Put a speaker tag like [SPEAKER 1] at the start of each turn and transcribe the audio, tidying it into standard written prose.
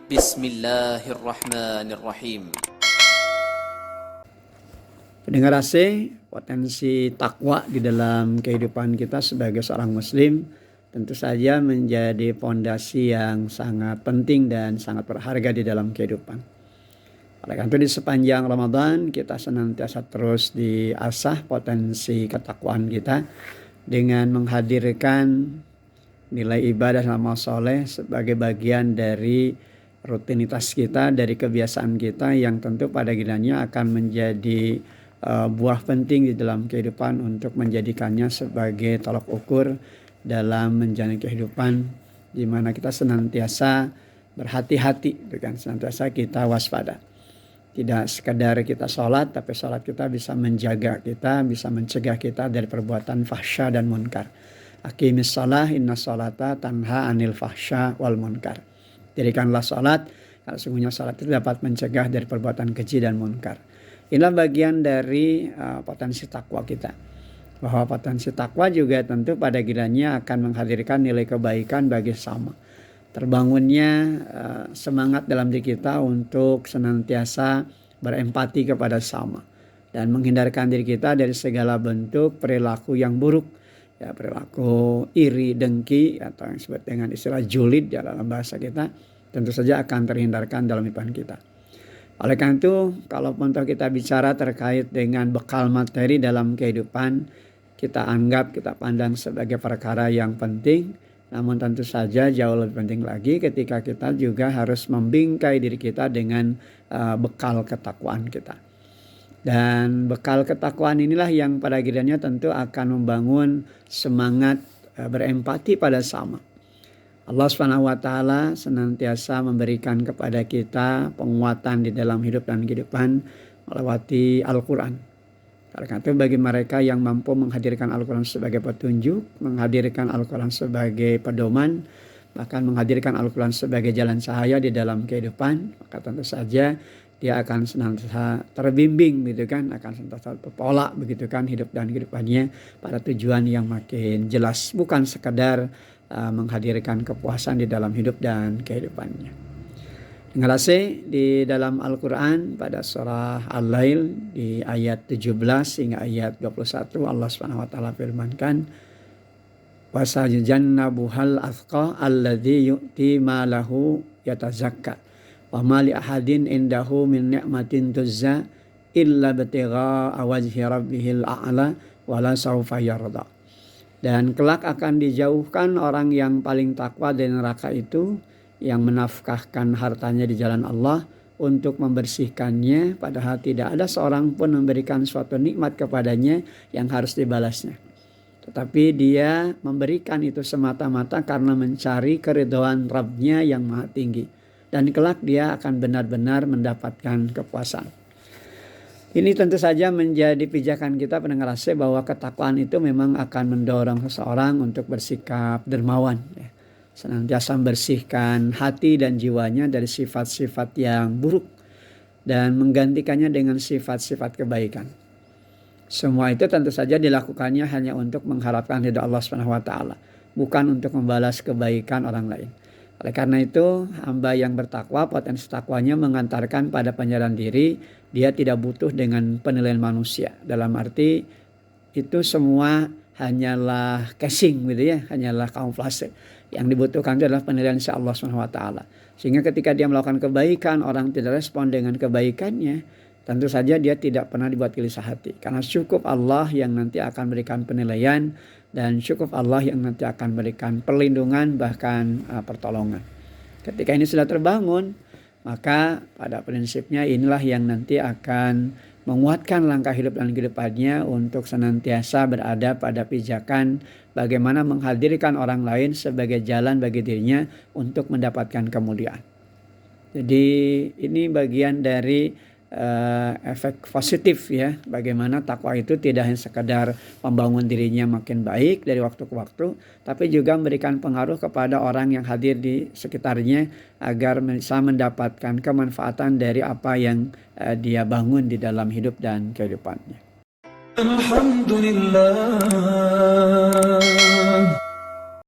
[SPEAKER 1] Bismillahirrahmanirrahim.
[SPEAKER 2] Pendengar AC, potensi takwa di dalam kehidupan kita sebagai seorang muslim tentu saja menjadi fondasi yang sangat penting dan sangat berharga di dalam kehidupan. Oleh karena itu di sepanjang Ramadan kita senantiasa terus diasah potensi ketakwaan kita dengan menghadirkan nilai ibadah dan amal soleh sebagai bagian dari rutinitas kita, dari kebiasaan kita yang tentu pada gilirannya akan menjadi buah penting di dalam kehidupan untuk menjadikannya sebagai tolak ukur dalam menjalani kehidupan di mana kita senantiasa berhati-hati, dengan senantiasa kita waspada. Tidak sekadar kita sholat, tapi sholat kita bisa menjaga kita, bisa mencegah kita dari perbuatan fahsya dan munkar. Aqimis shalah inna sholata tanha anil fahsya wal munkar. Dirikanlah sholat, karena sungguhnya sholat itu dapat mencegah dari perbuatan keji dan munkar. Inilah bagian dari potensi takwa kita. Bahwa potensi takwa juga tentu pada gilanya akan menghadirkan nilai kebaikan bagi sesama. Terbangunnya semangat dalam diri kita untuk senantiasa berempati kepada sesama. Dan menghindarkan diri kita dari segala bentuk perilaku yang buruk. Ya, perilaku iri, dengki, atau yang disebut dengan istilah julid ya, dalam bahasa kita, tentu saja akan terhindarkan dalam kehidupan kita. Oleh karena itu, kalau untuk kita bicara terkait dengan bekal materi dalam kehidupan, kita anggap, kita pandang sebagai perkara yang penting. Namun tentu saja jauh lebih penting lagi ketika kita juga harus membingkai diri kita dengan bekal ketakwaan kita. Dan bekal ketakwaan inilah yang pada akhirnya tentu akan membangun semangat berempati pada sama. Allah SWT senantiasa memberikan kepada kita penguatan di dalam hidup dan kehidupan melewati Al-Quran. Karena itu bagi mereka yang mampu menghadirkan Al-Quran sebagai petunjuk, menghadirkan Al-Quran sebagai pedoman, bahkan menghadirkan Al-Quran sebagai jalan cahaya di dalam kehidupan, maka tentu saja dia akan senantiasa terbimbing gitu kan, akan senantiasa berpola begitu kan hidup dan kehidupannya pada tujuan yang makin jelas, bukan sekedar menghadirkan kepuasan di dalam hidup dan kehidupannya. Dengar di dalam Al-Quran pada surah Al-Lail di ayat 17 hingga ayat 21 Allah SWT firmankan, wasajannabuhal athqa alladhi yu'ti malahu yatazakka wa ma li ahadin indahu min ni'matin tuzza illa batigha wajhi rabbihil a'la wala sawfa yarda. Dan kelak akan dijauhkan orang yang paling takwa dari neraka itu, yang menafkahkan hartanya di jalan Allah untuk membersihkannya, padahal tidak ada seorang pun memberikan suatu nikmat kepadanya yang harus dibalasnya. Tetapi dia memberikan itu semata-mata karena mencari keridhaan Rabb-Nya yang maha tinggi. Dan kelak dia akan benar-benar mendapatkan kepuasan. Ini tentu saja menjadi pijakan kita pendengar AC bahwa ketakwaan itu memang akan mendorong seseorang untuk bersikap dermawan. Ya. Senantiasa membersihkan hati dan jiwanya dari sifat-sifat yang buruk. Dan menggantikannya dengan sifat-sifat kebaikan. Semua itu tentu saja dilakukannya hanya untuk mengharapkan ridha Allah SWT. Bukan untuk membalas kebaikan orang lain. Oleh karena itu, hamba yang bertakwa, potensi takwanya mengantarkan pada penyadaran diri, dia tidak butuh dengan penilaian manusia. Dalam arti itu semua hanyalah casing gitu ya, hanyalah kamuflase. Yang dibutuhkan itu adalah penilaian si Allah SWT. Sehingga ketika dia melakukan kebaikan, orang tidak respon dengan kebaikannya, tentu saja dia tidak pernah dibuat gelisah hati. Karena cukup Allah yang nanti akan berikan penilaian, dan cukup Allah yang nanti akan berikan perlindungan bahkan pertolongan. Ketika ini sudah terbangun, maka pada prinsipnya inilah yang nanti akan menguatkan langkah hidup dan kehidupannya untuk senantiasa berada pada pijakan bagaimana menghadirkan orang lain sebagai jalan bagi dirinya untuk mendapatkan kemuliaan. Jadi ini bagian dari efek positif ya, bagaimana takwa itu tidak hanya sekedar membangun dirinya makin baik dari waktu ke waktu, tapi juga memberikan pengaruh kepada orang yang hadir di sekitarnya agar bisa mendapatkan kemanfaatan dari apa yang dia bangun di dalam hidup dan kehidupannya. Alhamdulillah.